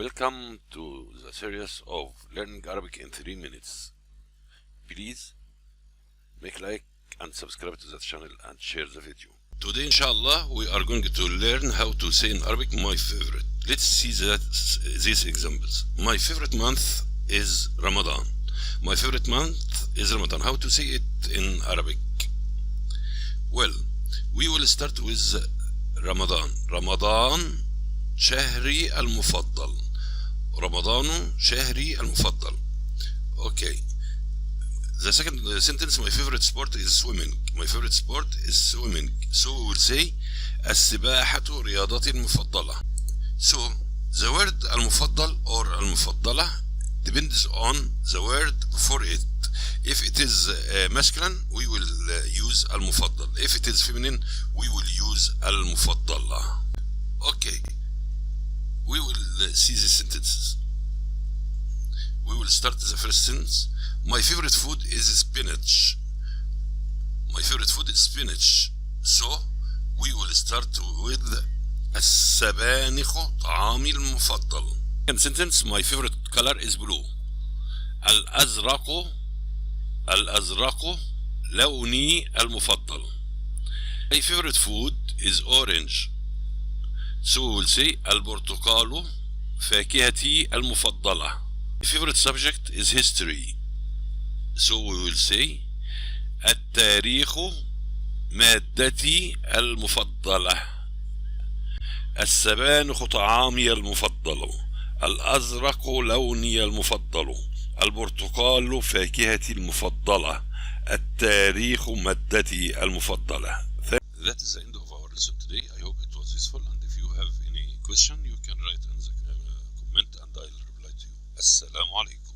Welcome to the series of Learning Arabic in 3 minutes. Please make like and subscribe to the channel and share the video. Today, inshallah, we are going to learn how to say in Arabic my favorite. Let's see these examples. My favorite month is Ramadan. My favorite month is Ramadan. How to say it in Arabic? Well, we will start with Ramadan. Ramadan شهري المفضل. رمضان شهري المفضل. Okay. The second sentence, my favorite sport is swimming. My favorite sport is swimming. So we will say السباحة رياضتي المفضلة. So the word المفضل or المفضلة depends on the word before it. If it is masculine, we will use المفضل. If it is feminine, we will use المفضلة. Okay. We will see the sentences. We will start the first sentence. My favorite food is spinach. My favorite food is spinach. So we will start with السبانخ طعامي المفضل. Second sentence, my favorite color is blue. الأزرق لوني المفضل. My favorite food is orange. So we will say البرتقال فاكهتي المفضلة. My favorite subject is history. So we will say التاريخ مادتي المفضلة. السبانخ طعامي المفضل. الأزرق لوني المفضل. البرتقال فاكهتي المفضلة. التاريخ مادتي المفضلة. That is the end of our lesson today. I hope it was useful, and if you have any question you can write in the comment and I'll reply to you. Assalamu alaikum.